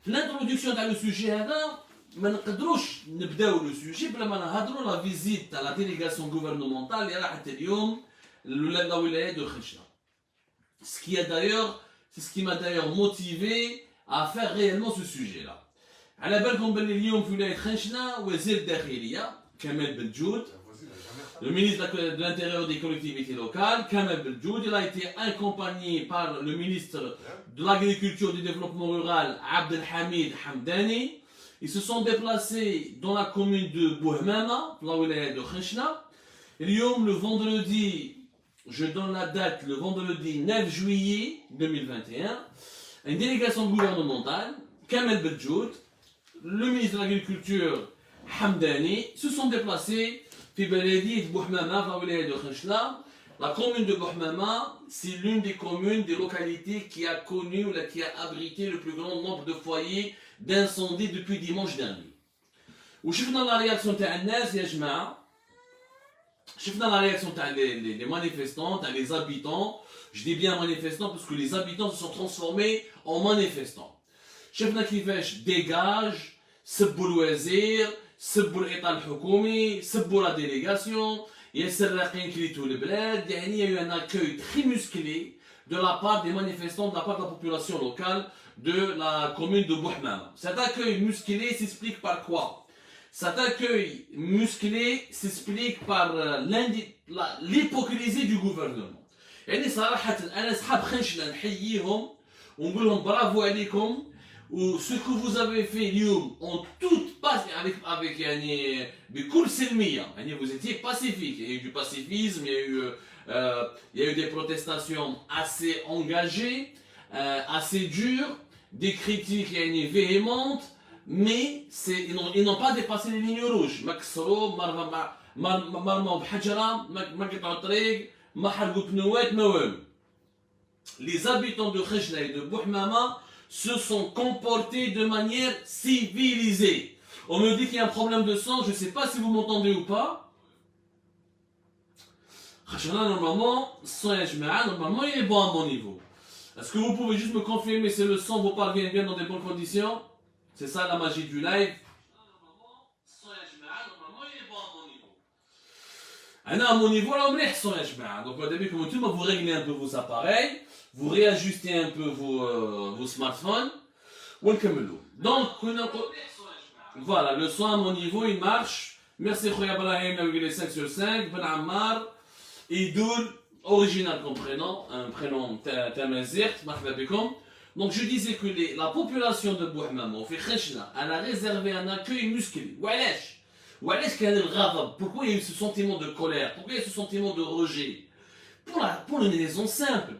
في الانترودكسيون تاع لو سوجي هذا ما نقدروش نبداو لو سوجي بلا ما نهضروا لا فيزيت تاع لا ديليغاسيون غوفرنمونتال اللي راحت اليوم لا ولايه دو خنشنا. Ce qui a d'ailleurs, c'est ce qui m'a d'ailleurs motivé à faire réellement ce sujet-là. على بالكم باللي اليوم في ولايه خنشنا وزير الداخليه كمال بلجود, le ministre de l'Intérieur des collectivités locales, Kamel Beldjoud, il a été accompagné par le ministre de l'Agriculture et du Développement Rural, Abdelhamid Hamdani. Ils se sont déplacés dans la commune de Bouhmama, la wilaya de Khishna. Le vendredi, je donne la date, le vendredi 9 juillet 2021, une délégation gouvernementale, Kamel Beldjoud, le ministre de l'Agriculture, Hamdani, se sont déplacés. في بلدية بوحمامة في ولاية دو خنشنا. La commune de Bouhmama, c'est l'une des communes, des localités qui a connu ou qui a abrité le plus grand nombre de foyers d'incendie depuis dimanche dernier. وشفنا la réaction تاع الناس يا جماعة. شفنا la réaction تاع les manifestants, تاع les habitants. Je dis bien manifestants parce que les habitants se sont transformés en manifestants. شفنا كيفاش dégage, سبوا الوزير, سبوا الاطار الحكومي, سبوا لا ديليغاسيون, ياسر راقين كليتو البلاد. يعني il y a eu un accueil très musclé de la part des manifestants, de la part de la population locale de la commune de Bouhmama. Cet accueil musclé s'explique par quoi? Cet accueil musclé s'explique par l'hypocrisie du gouvernement. يعني صراحة أنا أصحاب خنشنا نحييهم ونقول لهم برافو عليكم. Ou ce que vous avez fait اليوم en toute passe avec يعني بكل سلمية, يعني vous étiez pacifique, il y a eu du pacifisme, il y a eu des protestations assez engagées, assez dures, des critiques يعني véhémentes, mais ils n'ont pas dépassé les lignes rouges. ما كسروا, ما رموا بحجرة, ما قطعوا الطريق, ما حرقوا بنوات, ما والو. Les habitants de Khishna et de Bouhmama se sont comportés de manière civilisée. On me dit qu'il y a un problème de son, je ne sais pas si vous m'entendez ou pas. Normalement, normalement il est bon à mon niveau. Est-ce que vous pouvez juste me confirmer si le son vous parvient bien dans des bonnes conditions? C'est ça la magie du live. Normalement il est bon à mon niveau. À mon niveau, là, on me son ya jma'a. Donc au début, comme tout, vous réglez un peu vos appareils, vous réajustez un peu vos smartphones. Donc, voilà, le son à mon niveau, il marche. Merci Khoya Brahim, il est 5 sur 5. Ben Ammar, Idoul, original comme prénom, un prénom Tamazirt, donc je disais que la population de Bouhmama, au Khishna, elle a réservé un accueil musclé. Pourquoi il y a eu ce sentiment de colère? Pourquoi il y a eu ce sentiment de rejet? Pour une raison simple.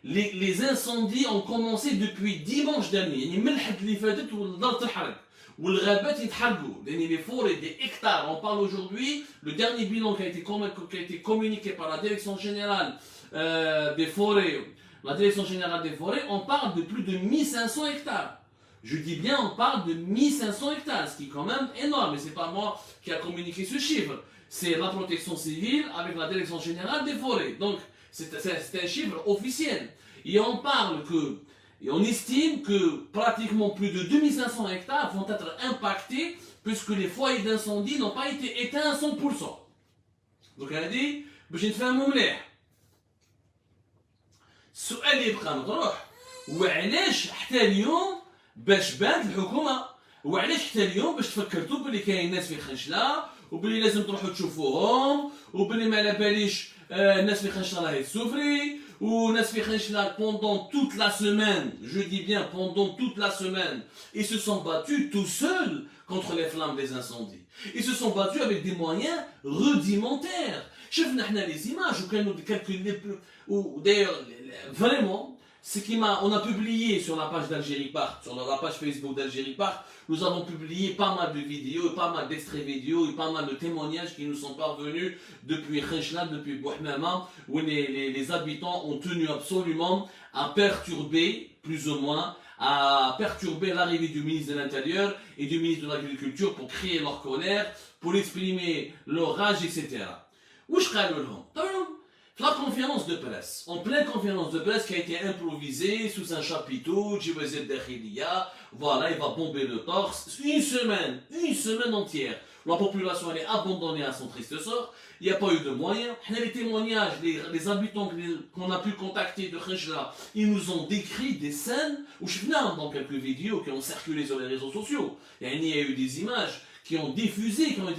Les incendies ont commencé depuis dimanche dernier. Les forêts des hectares. On parle aujourd'hui, le dernier bilan qui a été communiqué par la direction générale des forêts, on parle de plus de 1500 hectares. Je dis bien, on parle de 1500 hectares, ce qui est quand même énorme. Et c'est pas moi qui a communiqué ce chiffre. C'est la protection civile avec la direction générale des forêts. Donc, c'est un chiffre officiel. Et on parle et on estime que pratiquement plus de 2500 hectares vont être impactés puisque les foyers d'incendie n'ont pas été éteints à 100%. Donc, elle a dit, je vais te faire un moumler. السؤال اللي يبقى مطروح وعلاش حتى اليوم باش بانت الحكومه وعلاش حتى اليوم باش تفكرتوا بلي كاين ناس في خنشله وبلي لازم تروحوا تشوفوهم وبلي ما على باليش الناس في خنشله راهي سوفري وناس في خنشله pendant toute la semaine, je dis bien pendant toute la semaine, ils se sont battus tout seuls contre les flammes des incendies. Ils se sont battus avec des moyens rudimentaires. شفنا احنا les images وكانوا calculés ou d'ailleurs vraiment on a publié sur la page d'Algérie Park, sur la page Facebook d'Algérie Park, nous avons publié pas mal de vidéos, pas mal d'extraits vidéo et pas mal de témoignages qui nous sont parvenus depuis Khishna, depuis Bouhmama, où les habitants ont tenu absolument à perturber, plus ou moins, à perturber l'arrivée du ministre de l'Intérieur et du ministre de l'Agriculture pour crier leur colère, pour exprimer leur rage, etc. واش قالوا لهم؟ La conférence de presse, en pleine conférence de presse qui a été improvisée sous un chapiteau, voilà, il va bomber le torse, une semaine entière. La population elle est abandonnée à son triste sort, il n'y a pas eu de moyens. Les témoignages, les habitants qu'on a pu contacter de Khejla, ils nous ont décrit des scènes, où je venais dans quelques vidéos qui ont circulé sur les réseaux sociaux. Il y a eu des images qui ont été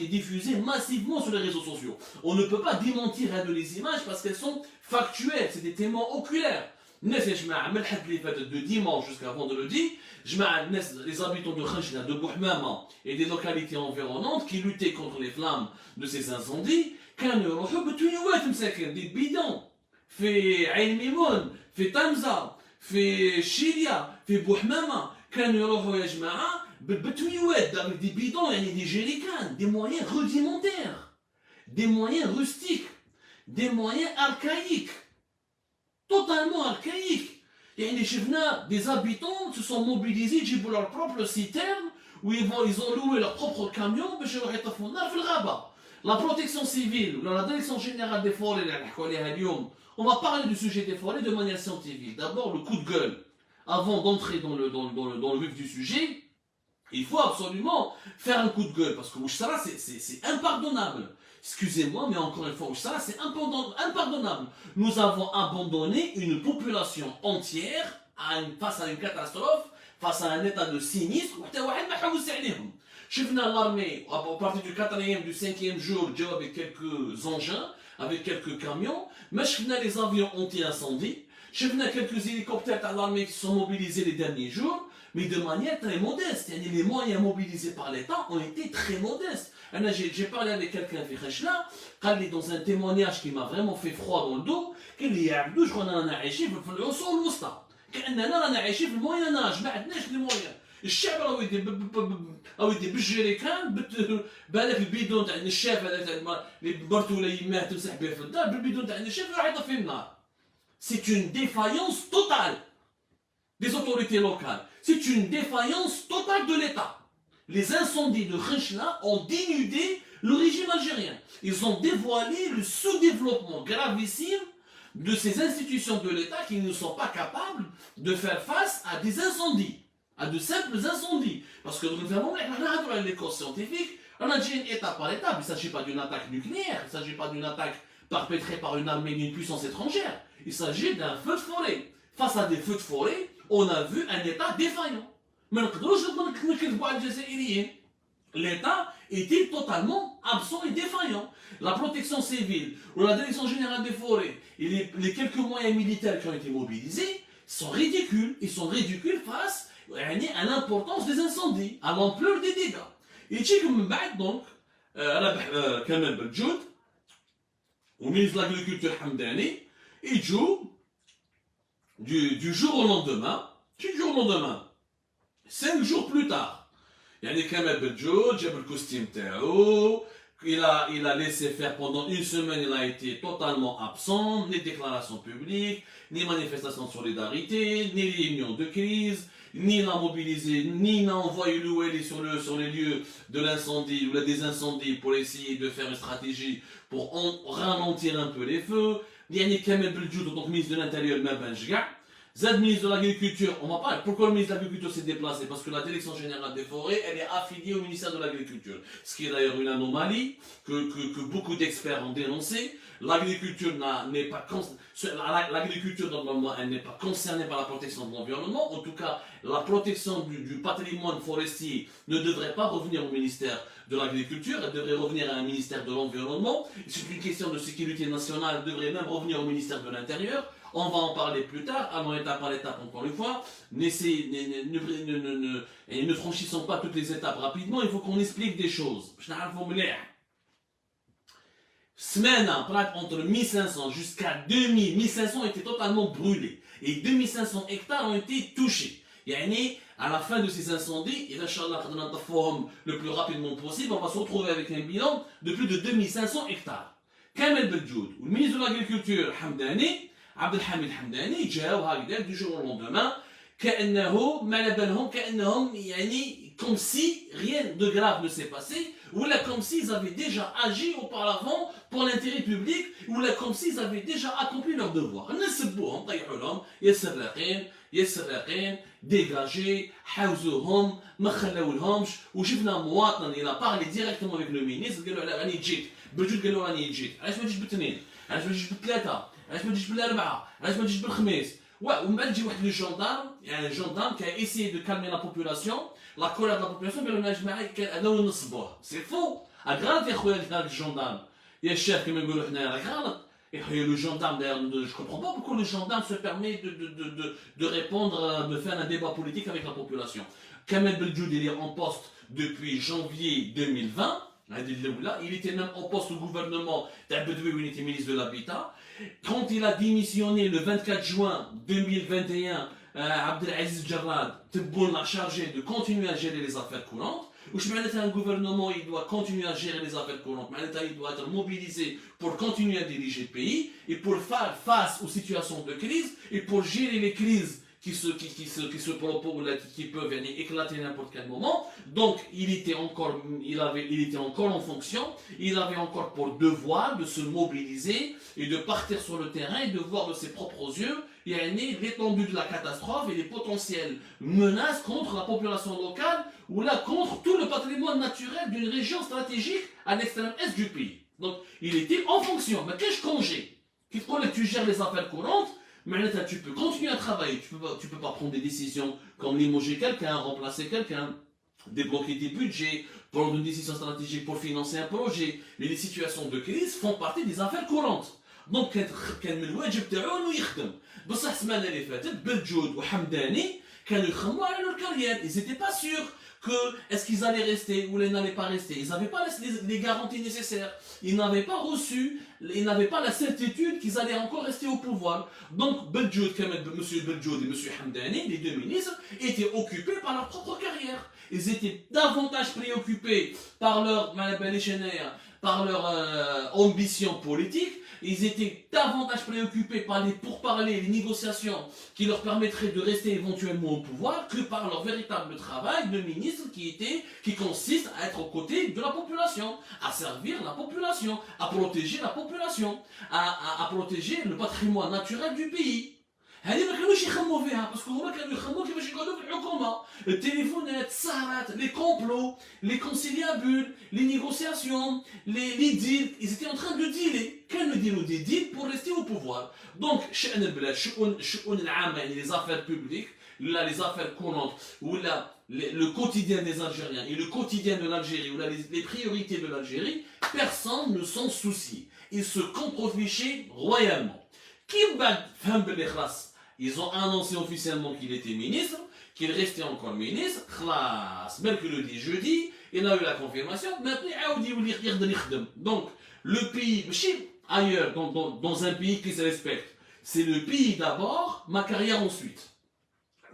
diffusées massivement sur les réseaux sociaux. On ne peut pas démentir les images parce qu'elles sont factuelles, c'est des témoins oculaires. De dimanche jusqu'à vendredi, les habitants de Khejla, de Bouhmama et des localités environnantes qui luttaient contre les flammes de ces incendies, des bidons, fait Aïn Mimoun, fait Tamza, fait Chilia, fait Bouhmama, avec des bidons, des jerrycans, des moyens rudimentaires, des moyens rustiques, des moyens archaïques, totalement archaïques. Des habitants se sont mobilisés, ils ont leur propre citerne, où ils ont loué leur propre camion, la protection civile, la direction générale des forêts, on va parler du sujet des forêts de manière scientifique. D'abord, le coup de gueule. Avant d'entrer dans le vif du sujet, il faut absolument faire un coup de gueule, parce que Ouchsara, c'est impardonnable. Excusez-moi, mais encore une fois, Ouchsara, c'est impardonnable. Nous avons abandonné une population entière face à une catastrophe, face à un état de sinistre. Je venais à l'armée, à partir du 4e, du 5e jour, avec quelques engins, avec quelques camions, mais je venais les avions anti-incendie. Je venais quelques hélicoptères à l'armée qui sont mobilisés les derniers jours, mais de manière très modeste. Les moyens mobilisés par l'État ont été très modestes. J'ai parlé avec quelqu'un qui est dans un témoignage qui m'a vraiment fait froid dans le dos, qu'il dit je crois qu'on a عايشين في العصور الوسطى. كأننا رانا عايشين في الموين اج ما عندناش لي موين. الشعب راهو يدي بالجيريكان بالك البيدون تاع الشاف هذا تاع اللي برتوله يماه تمسح به في الدار بالبيدون تاع الشاف راح يطفي النار. C'est une défaillance totale des autorités locales. C'est une défaillance totale de l'État. Les incendies de Khejla ont dénudé le régime algérien. Ils ont dévoilé le sous-développement gravissime de ces institutions de l'État qui ne sont pas capables de faire face à des incendies, à de simples incendies. Parce que nous avons les cours scientifiques, on a dit étape par étape. Il ne s'agit pas d'une attaque nucléaire, il ne s'agit pas d'une attaque perpétrée par une armée d'une puissance étrangère. Il s'agit d'un feu de forêt. Face à des feux de forêt, on a vu un État défaillant. Mais l'État était totalement absent et défaillant. La protection civile ou la direction générale des forêts et les quelques moyens militaires qui ont été mobilisés sont ridicules. Ils sont ridicules face à l'importance des incendies, à l'ampleur des dégâts. Et donc, Kamel Beljoud, au ministre de l'Agriculture Hamdani, il joue du jour au lendemain, 5 jours plus tard. Yani Kamel Beljoud, j'ai le costume Théo, il a laissé faire pendant une semaine, il a été totalement absent, ni déclarations publiques, ni manifestations de solidarité, ni réunions de crise, ni l'a mobilisé, ni n'a envoyé l'OL sur les lieux de l'incendie ou des incendies pour essayer de faire une stratégie pour ralentir un peu les feux. Yani Kamel Beljoud, donc ministre de l'Intérieur, Zad ministre de l'Agriculture, on va parler. Pourquoi le ministre de l'Agriculture s'est déplacé? Parce que la Direction Générale des Forêts, elle est affiliée au ministère de l'Agriculture. Ce qui est d'ailleurs une anomalie que beaucoup d'experts ont dénoncé. L'agriculture n'est pas l'agriculture normalement elle n'est pas concernée par la protection de l'environnement. En tout cas, la protection du patrimoine forestier ne devrait pas revenir au ministère de l'Agriculture, elle devrait revenir à un ministère de l'Environnement. C'est une question de sécurité nationale, elle devrait même revenir au ministère de l'Intérieur. On va en parler plus tard, allons étape par étape encore une fois. Ne franchissons pas toutes les étapes rapidement, il faut qu'on explique des choses. Semaine entre 1500 jusqu'à 2000, 1500 étaient totalement brûlés. Et 2500 hectares ont été touchés. À la fin de ces incendies, et Inch'Allah, le plus rapidement possible, on va se retrouver avec un bilan de plus de 2500 hectares. Kamel Beljoud, le ministre de l'Agriculture, Hamdani, Abdelhamid Hamdani, du jour au lendemain, كأنه ما على بالهم كأنهم يعني comme si rien de grave ne s'est passé ou là comme s'ils avaient déjà agi auparavant pour l'intérêt public ou là comme s'ils avaient déjà accompli leur devoir. نسبوهم طيحوا لهم يا سراقين يا سراقين dégagés حاوزوهم ما خلاولهمش وشفنا مواطن il a parlé directement avec le ministre قال له على راني جيت بالجود قال له راني جيت علاش ما تجيش بالاثنين علاش ما تجيش بالثلاثه علاش ما تجيش بالاربعه علاش ما تجيش بالخميس ومن بعد يجي واحد لو جوندارم يعني جوندارم كي ايسيي دو كالمي لا بوبولاسيون لا كولير لا بوبولاسيون قالوا لنا يا جماعه هذا هو نصبوه سي فو غلط يا خويا هذاك الجوندارم يا الشيخ كما نقولوا حنايا راك غلط. Et le gendarme, d'ailleurs, je ne comprends pas pourquoi le gendarme se permet de répondre, de faire un débat politique avec la population. Kamel Beljoud, il est en poste depuis janvier 2020. Il était même en poste au gouvernement d'Abedoui où il était ministre de l'Habitat. Quand il a démissionné le 24 juin 2021, Abdelaziz Jarrad l'a chargé de continuer à gérer les affaires courantes. Un gouvernement il doit continuer à gérer les affaires courantes, il doit être mobilisé pour continuer à diriger le pays et pour faire face aux situations de crise et pour gérer les crises qui se proposent, qui peuvent éclater à n'importe quel moment. Donc il était encore en fonction, il avait encore pour devoir de se mobiliser et de partir sur le terrain et de voir de ses propres yeux l'étendue de la catastrophe et les potentielles menaces contre la population locale ou là contre tout le patrimoine naturel d'une région stratégique à l'extrême est du pays. Donc il était en fonction. Mais qu'est-ce congé? Tu gères les affaires courantes, mais tu peux continuer à travailler. Tu peux pas prendre des décisions comme limoger quelqu'un, remplacer quelqu'un, débloquer des budgets, prendre une décision stratégique pour financer un projet. Mais les situations de crise font partie des affaires courantes. Donc كان من الواجب تاعو انه يخدم. بصح السمانه اللي فاتت بلجود وحمداني كانوا يخموا على leur carrière. Ils n'étaient pas sûrs que est-ce qu'ils allaient rester ou ils n'allaient pas rester. Ils n'avaient pas les garanties nécessaires. Ils n'avaient pas reçu, ils n'avaient pas la certitude qu'ils allaient encore rester au pouvoir. Donc Beljoud, monsieur Beljoud et monsieur Hamdani, les deux ministres, étaient occupés par leur propre carrière. Ils étaient davantage préoccupés par leur ambition politique. Ils étaient davantage préoccupés par les pourparlers, les négociations qui leur permettraient de rester éventuellement au pouvoir que par leur véritable travail de ministre qui consiste à être aux côtés de la population, à servir la population, à protéger la population, à protéger le patrimoine naturel du pays. هذه ما كانوش يخموا فيها باسكو هما كانوا يخموا كيفاش يقعدوا في الحكومه التليفونات السهرات لي كومبلو لي كونسيليابول لي نيغوسياسيون لي ديل ils étaient en train de dealer كانوا يديروا دي ديل pour rester au pouvoir. Donc شأن البلاد الشؤون العامه يعني les affaires publiques là les affaires courantes ou là le quotidien des Algériens et le quotidien de l'Algérie ou là les priorités de l'Algérie, personne ne s'en soucie. Ils se contrefichaient royalement. Kim Bad فهم باللي خلاص ils ont annoncé officiellement qu'il était ministre, qu'il restait encore ministre. Mercredi, jeudi, il a eu la confirmation. Maintenant, donc, le pays, ailleurs, dans un pays qui se respecte, c'est le pays d'abord, ma carrière ensuite.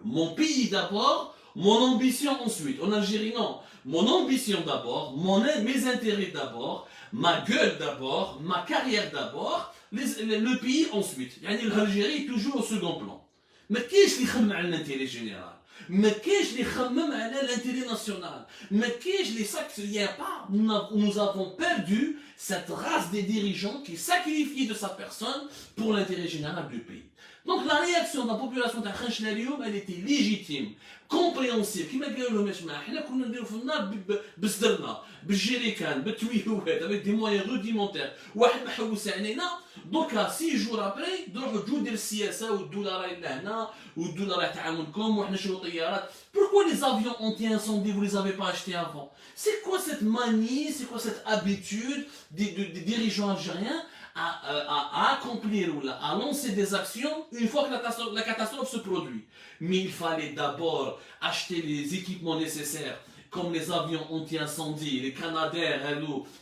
Mon pays d'abord, mon ambition ensuite. En Algérie, non. Mon ambition d'abord, mes intérêts d'abord, ma gueule d'abord, ma carrière d'abord, le pays ensuite. L'Algérie est toujours au second plan. Mais qu'est-ce qui خمم على l'intérêt général? Mais qu'est-ce qui خمم على l'intérêt national? Mais qu'est-ce qui s'accueille pas? Nous avons perdu cette race des dirigeants qui sacrifient de sa personne pour l'intérêt général du pays. Donc la réaction de la population de Khanchna اليوم elle était légitime, compréhensible. كما قالوا لهم يا جماعه حنا كنا نديروا في النار بصدرنا بالجيريكان بالتويهات avec des moyens rudimentaires واحد ما حوس علينا دوكا 6 جور ابري نروحوا تجوا دير السياسه والدوله راهي لهنا والدوله راه تعاونكم وحنا شنو طيارات. Pourquoi les avions anti-incendie vous les avez pas achetés avant? C'est quoi cette manie, c'est quoi cette habitude des dirigeants algériens à accomplir ou à lancer des actions une fois que la catastrophe se produit? Mais il fallait d'abord acheter les équipements nécessaires comme les avions anti-incendie, les Canadair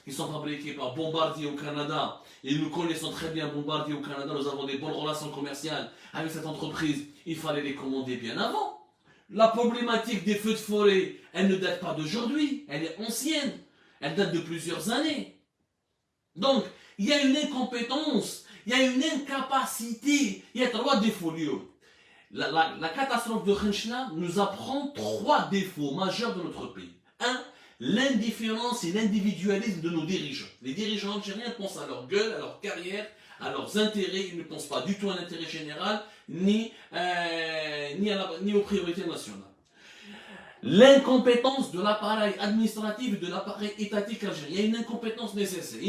qui sont fabriqués par Bombardier au Canada. Et nous connaissons très bien Bombardier au Canada, nous avons des bonnes relations commerciales avec cette entreprise. Il fallait les commander bien avant. La problématique des feux de forêt, elle ne date pas d'aujourd'hui, elle est ancienne, elle date de plusieurs années. Donc, il y a une incompétence, il y a une incapacité, il y a trois défauts. La catastrophe de Khenchna nous apprend 3 défauts majeurs de notre pays. 1. L'indifférence et l'individualisme de nos dirigeants. Les dirigeants algériens pensent à leur gueule, à leur carrière, à leurs intérêts. Ils ne pensent pas du tout à l'intérêt général, ni aux priorités nationales. L'incompétence de l'appareil administratif et de l'appareil étatique algérien. Il y a une incompétence nécessaire.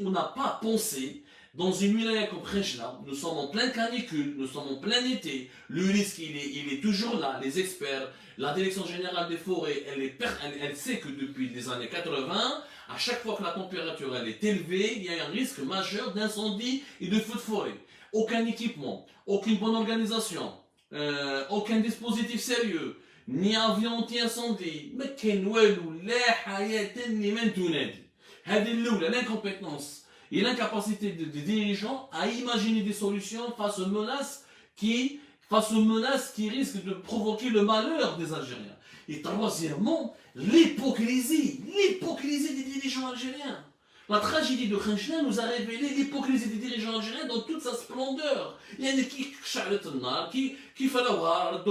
On n'a pas pensé dans une wilaya comme Khenchna. Nous sommes en pleine canicule, nous sommes en plein été. Le risque, il est toujours là. Les experts, la direction générale des forêts, elle sait que depuis les années 80, à chaque fois que la température elle est élevée, il y a un risque majeur d'incendie et de feu de forêt. Aucun équipement, aucune bonne organisation, aucun dispositif sérieux. Ni avion anti-incendie, mais كاين والو لا حياة لمن تنادي. هذه الأولى l'incompétence et l'incapacité des dirigeants à imaginer des solutions face aux menaces qui risquent de provoquer le malheur des Algériens. Et troisièmement, l'hypocrisie des dirigeants algériens. La tragédie de Khenchna nous a révélé l'hypocrisie des dirigeants algériens dans toute sa splendeur. Il y en a qui falloir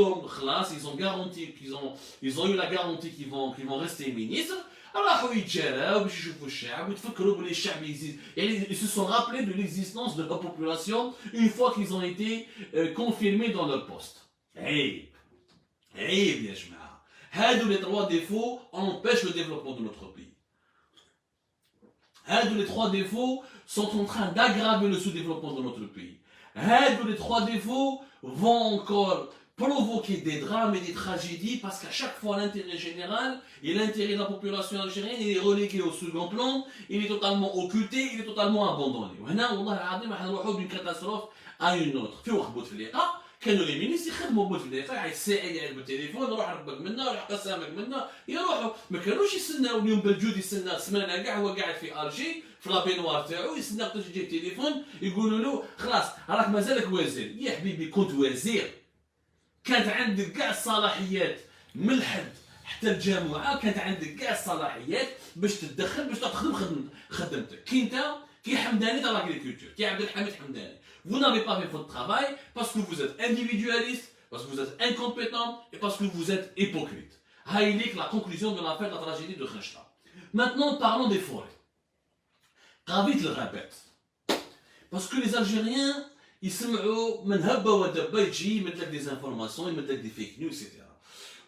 ils ont eu la garantie qu'ils vont rester ministres. Alors ils se sont rappelés de l'existence de la population une fois qu'ils ont été confirmés dans leur poste. Hey, bien sûr. Les 3 défauts empêchent le développement de notre pays. Les 3 défauts sont en train d'aggraver le sous-développement de notre pays. Les 3 défauts vont encore provoquer des drames et des tragédies parce qu'à chaque fois l'intérêt général et l'intérêt de la population algérienne est relégué au second plan, il est totalement occulté, il est totalement abandonné. D'une catastrophe à une autre. كانوا لي مينيس يخدموا بوتفليقه يعيط الساعه يلعب بالتليفون روح ربك منا روح قسامك منا يروحوا ما كانوش يستناو اليوم بالجود يستنى سمانه كاع هو قاعد في الجي في لابينوار تاعو يستنى وقت يجي التليفون يقولوا له خلاص راك مازالك وزير. يا حبيبي كنت وزير كانت عندك كاع الصلاحيات من الحد حتى الجامعه كانت عندك كاع الصلاحيات باش تدخل باش تخدم خدمتك كي حمداني تاع لاغريكولتور كي عبد الحميد حمداني. Vous n'avez pas fait votre travail parce que vous êtes individualiste, parce que vous êtes incompétent et parce que vous êtes hypocrite. C'est la conclusion de l'affaire de la tragédie de Khenchna. Maintenant, parlons des forêts. Ravit le répète. Parce que les Algériens, ils se mettent des informations, ils mettent des fake news, etc.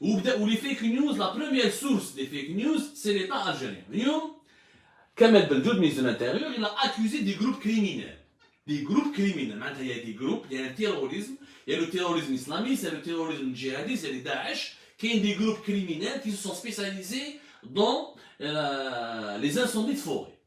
Ou les fake news, la première source des fake news, c'est l'État algérien. Kamel Beljoud, ministre de l'Intérieur, il a accusé des groupes criminels. Des groupes criminels. Il y a des groupes, il y a un terrorisme, il y a le terrorisme islamiste, il y a le terrorisme djihadiste, il y a les Daesh, qui sont des groupes criminels qui se sont spécialisés dans les incendies de forêt.